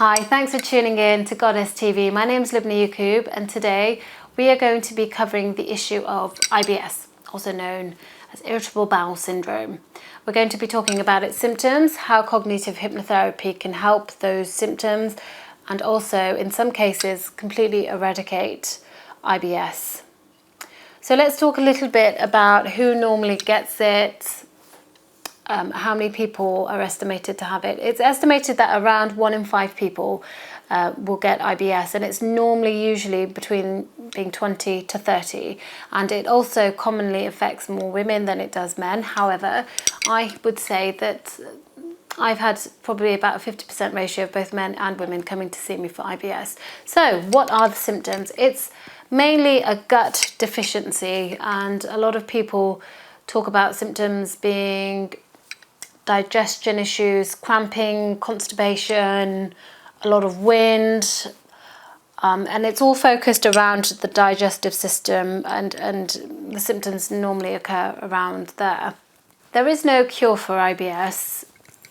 Hi, thanks for tuning in to Goddess TV. My name is Lubna Yaqub, and today we are going to be covering the issue of IBS, also known as Irritable Bowel Syndrome. We're going to be talking about its symptoms, how cognitive hypnotherapy can help those symptoms, and also, in some cases, completely eradicate IBS. So let's talk a little bit about who normally gets it, how many people are estimated to have it. It's estimated that around 1 in 5 people will get IBS, and it's normally usually between being 20 to 30, and it also commonly affects more women than it does men. However, I would say that I've had probably about a 50% ratio of both men and women coming to see me for IBS. So what are the symptoms? It's mainly a gut deficiency, and a lot of people talk about symptoms being digestion issues, cramping, constipation, a lot of wind, and it's all focused around the digestive system, and the symptoms normally occur around there. There is no cure for IBS.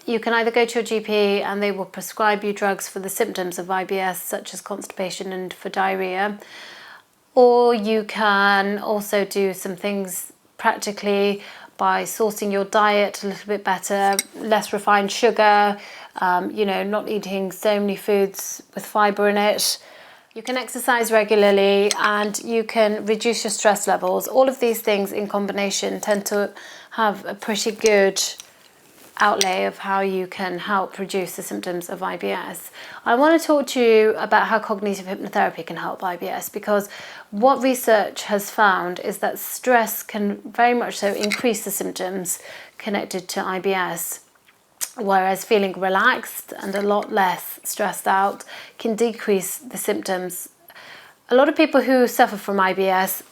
You can either go to your GP and they will prescribe you drugs for the symptoms of IBS, such as constipation and for diarrhea, or you can also do some things practically by sourcing your diet a little bit better, less refined sugar, not eating so many foods with fibre in it. You can exercise regularly and you can reduce your stress levels. All of these things in combination tend to have a pretty good outlay of how you can help reduce the symptoms of IBS. I want to talk to you about how cognitive hypnotherapy can help IBS, because what research has found is that stress can very much so increase the symptoms connected to IBS, whereas feeling relaxed and a lot less stressed out can decrease the symptoms. A lot of people who suffer from IBS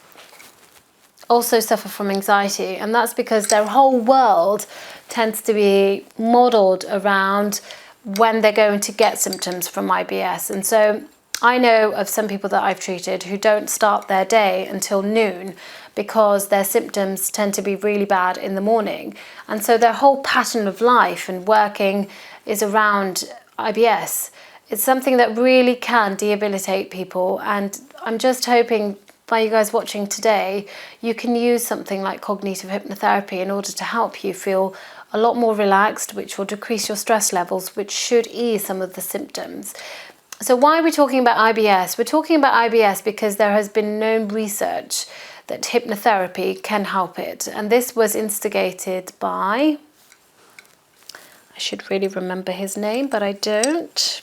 also suffer from anxiety, and that's because their whole world tends to be modelled around when they're going to get symptoms from IBS. And so I know of some people that I've treated who don't start their day until noon because their symptoms tend to be really bad in the morning, and so their whole pattern of life and working is around IBS. It's something that really can debilitate people, and I'm just hoping by you guys watching today, you can use something like cognitive hypnotherapy in order to help you feel a lot more relaxed, which will decrease your stress levels, which should ease some of the symptoms. So why are we talking about IBS? We're talking about IBS because there has been known research that hypnotherapy can help it. And this was instigated by, I should really remember his name, but I don't.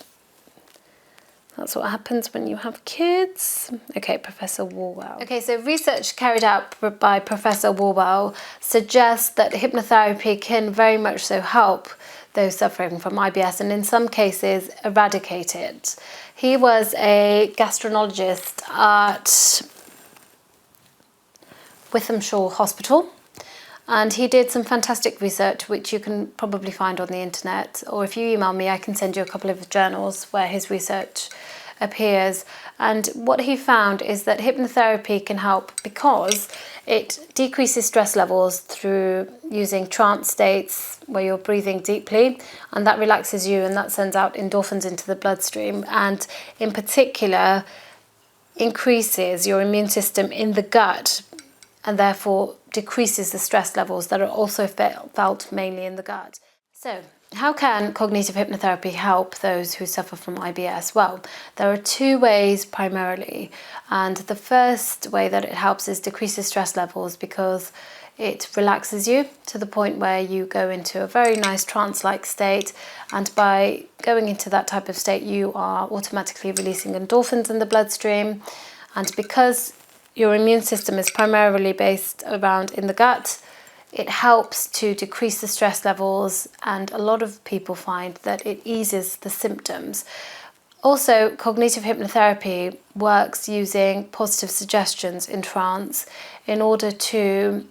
That's what happens when you have kids. Okay, Professor Warwell. Okay, so research carried out by Professor Warwell suggests that hypnotherapy can very much so help those suffering from IBS, and in some cases eradicate it. He was a gastroenterologist at Wythenshawe Hospital, and he did some fantastic research which you can probably find on the internet, or if you email me I can send you a couple of journals where his research appears. And what he found is that hypnotherapy can help because it decreases stress levels through using trance states where you're breathing deeply, and that relaxes you and that sends out endorphins into the bloodstream, and in particular increases your immune system in the gut, and therefore decreases the stress levels that are also felt mainly in the gut. So, how can cognitive hypnotherapy help those who suffer from IBS? Well, there are 2 ways primarily, and the first way that it helps is decreases stress levels because it relaxes you to the point where you go into a very nice trance-like state, and by going into that type of state you are automatically releasing endorphins in the bloodstream, and because your immune system is primarily based around in the gut, it helps to decrease the stress levels, and a lot of people find that it eases the symptoms. Also, cognitive hypnotherapy works using positive suggestions in trance in order to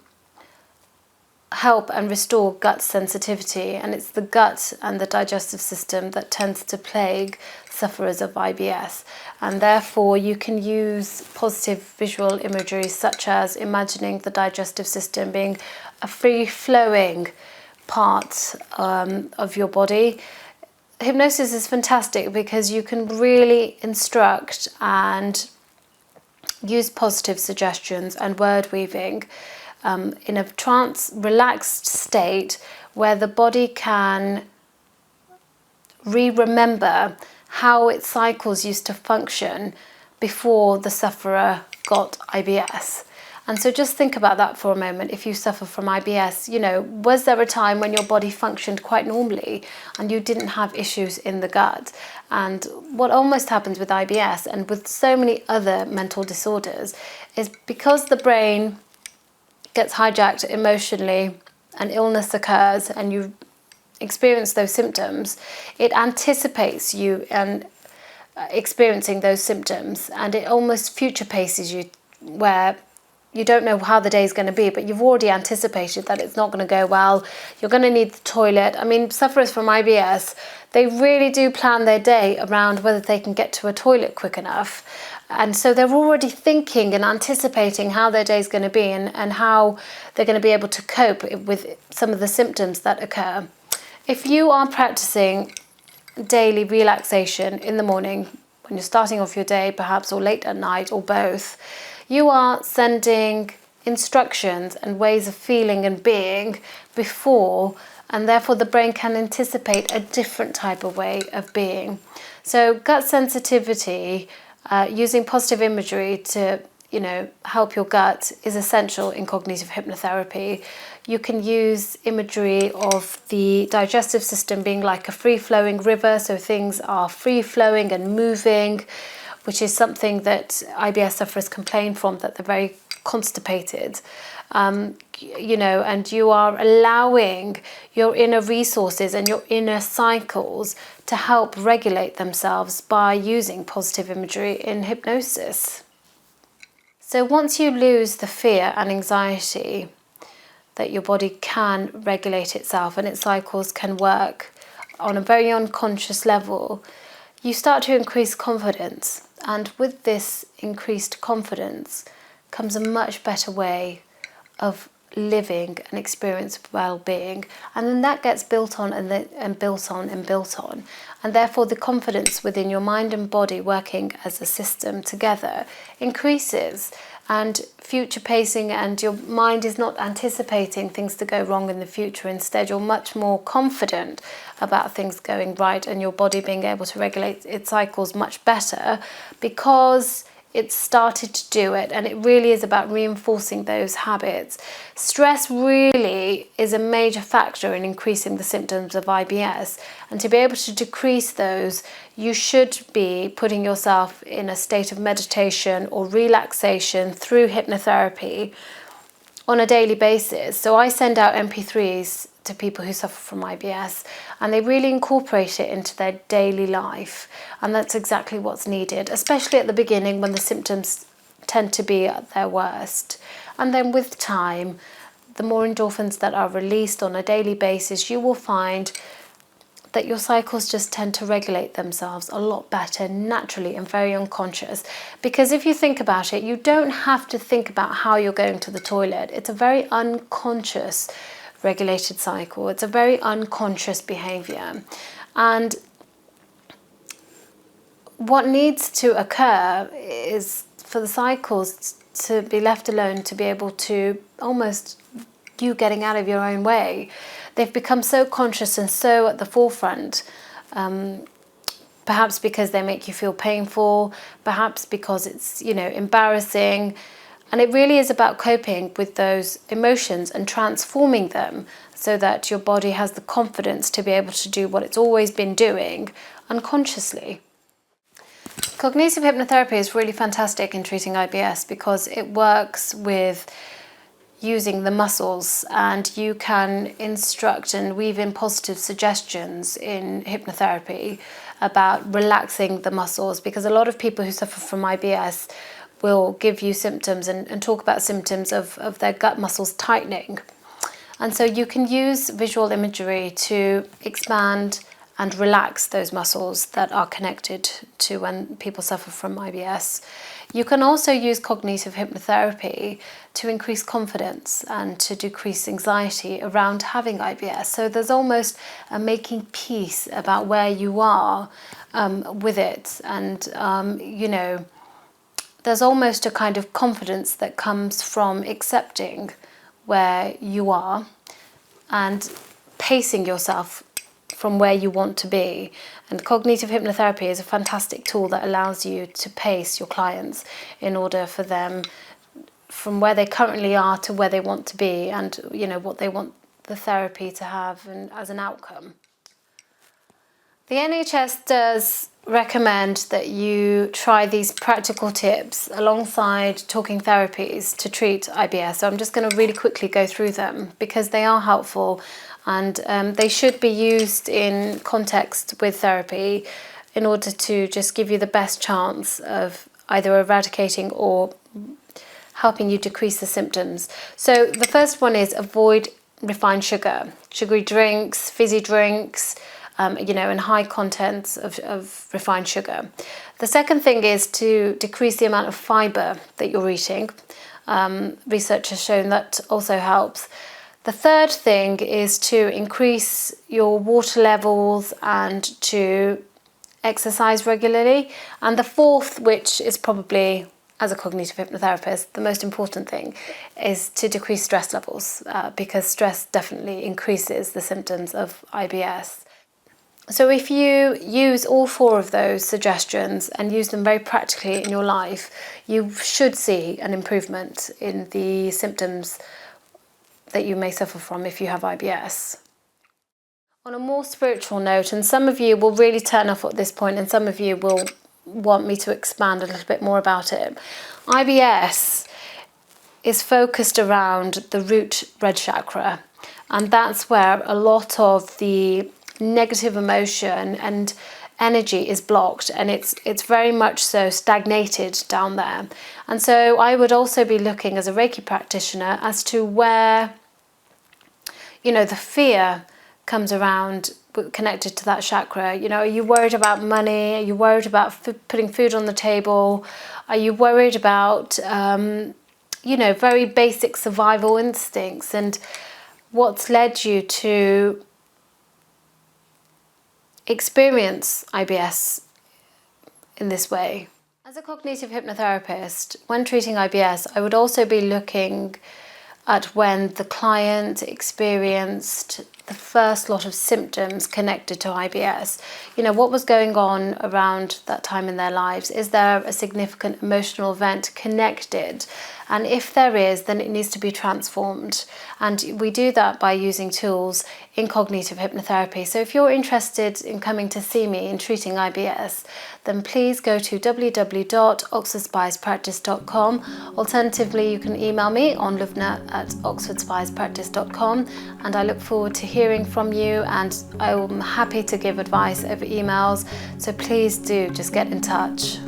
help and restore gut sensitivity, and it's the gut and the digestive system that tends to plague sufferers of IBS, and therefore you can use positive visual imagery such as imagining the digestive system being a free-flowing part of your body. Hypnosis is fantastic because you can really instruct and use positive suggestions and word weaving in a trance relaxed state where the body can remember how its cycles used to function before the sufferer got IBS. And so just think about that for a moment. If you suffer from IBS, was there a time when your body functioned quite normally and you didn't have issues in the gut? And what almost happens with IBS and with so many other mental disorders is because the brain gets hijacked emotionally and illness occurs and you experience those symptoms, it anticipates you and experiencing those symptoms, and it almost future paces you where you don't know how the day is going to be, but you've already anticipated that it's not going to go well. You're going to need the toilet. I mean, sufferers from IBS, they really do plan their day around whether they can get to a toilet quick enough. And so they're already thinking and anticipating how their day is going to be and how they're going to be able to cope with some of the symptoms that occur. If you are practicing daily relaxation in the morning, when you're starting off your day, perhaps, or late at night, or both, you are sending instructions and ways of feeling and being before, and therefore the brain can anticipate a different type of way of being. So gut sensitivity, using positive imagery to help your gut is essential in cognitive hypnotherapy. You can use imagery of the digestive system being like a free-flowing river, so things are free-flowing and moving, which is something that IBS sufferers complain from, that they're very constipated. And you are allowing your inner resources and your inner cycles to help regulate themselves by using positive imagery in hypnosis. So once you lose the fear and anxiety that your body can regulate itself and its cycles can work on a very unconscious level, you start to increase confidence. And with this increased confidence comes a much better way of living and experience well-being, and then that gets built on and built on and built on, and therefore the confidence within your mind and body working as a system together increases, and future pacing, and your mind is not anticipating things to go wrong in the future. Instead, you're much more confident about things going right and your body being able to regulate its cycles much better because it's started to do it, and it really is about reinforcing those habits. Stress really is a major factor in increasing the symptoms of IBS, and to be able to decrease those, you should be putting yourself in a state of meditation or relaxation through hypnotherapy on a daily basis. So I send out MP3s to people who suffer from IBS, and they really incorporate it into their daily life, and that's exactly what's needed, especially at the beginning when the symptoms tend to be at their worst. And then with time, the more endorphins that are released on a daily basis, you will find that your cycles just tend to regulate themselves a lot better naturally and very unconscious. Because if you think about it, you don't have to think about how you're going to the toilet. It's a very unconscious regulated cycle. It's a very unconscious behavior. And what needs to occur is for the cycles to be left alone, to be able to almost you getting out of your own way. They've become so conscious and so at the forefront, perhaps because they make you feel painful, perhaps because it's, embarrassing. And it really is about coping with those emotions and transforming them so that your body has the confidence to be able to do what it's always been doing unconsciously. Cognitive hypnotherapy is really fantastic in treating IBS because it works with using the muscles, and you can instruct and weave in positive suggestions in hypnotherapy about relaxing the muscles, because a lot of people who suffer from IBS will give you symptoms and talk about symptoms of their gut muscles tightening. And so you can use visual imagery to expand and relax those muscles that are connected to when people suffer from IBS. You can also use cognitive hypnotherapy to increase confidence and to decrease anxiety around having IBS. So there's almost a making peace about where you are with it. And, there's almost a kind of confidence that comes from accepting where you are and pacing yourself from where you want to be. And cognitive hypnotherapy is a fantastic tool that allows you to pace your clients in order for them from where they currently are to where they want to be, and what they want the therapy to have and as an outcome. The NHS does recommend that you try these practical tips alongside talking therapies to treat IBS. So I'm just going to really quickly go through them because they are helpful, and they should be used in context with therapy in order to just give you the best chance of either eradicating or helping you decrease the symptoms. So the first one is avoid refined sugar, sugary drinks, fizzy drinks, and high contents of refined sugar. The second thing is to decrease the amount of fibre that you're eating. Research has shown that also helps. The third thing is to increase your water levels and to exercise regularly. And the fourth, which is probably, as a cognitive hypnotherapist, the most important thing, is to decrease stress levels because stress definitely increases the symptoms of IBS. So if you use all four of those suggestions and use them very practically in your life, you should see an improvement in the symptoms that you may suffer from if you have IBS. On a more spiritual note, and some of you will really turn off at this point and some of you will want me to expand a little bit more about it. IBS is focused around the root red chakra, and that's where a lot of the negative emotion and energy is blocked, and it's very much so stagnated down there. And so I would also be looking as a Reiki practitioner as to where the fear comes around connected to that chakra. Are you worried about money? Are you worried about putting food on the table? Are you worried about very basic survival instincts? And what's led you to experience IBS in this way? As a cognitive hypnotherapist, when treating IBS, I would also be looking at when the client experienced the first lot of symptoms connected to IBS. What was going on around that time in their lives? Is there a significant emotional event connected? And if there is, then it needs to be transformed. And we do that by using tools in cognitive hypnotherapy. So if you're interested in coming to see me in treating IBS, then please go to www.oxfordspirespractice.com. Alternatively, you can email me on lubna@oxfordspirespractice.com, and I look forward to hearing from you, and I'm happy to give advice over emails. So please do just get in touch.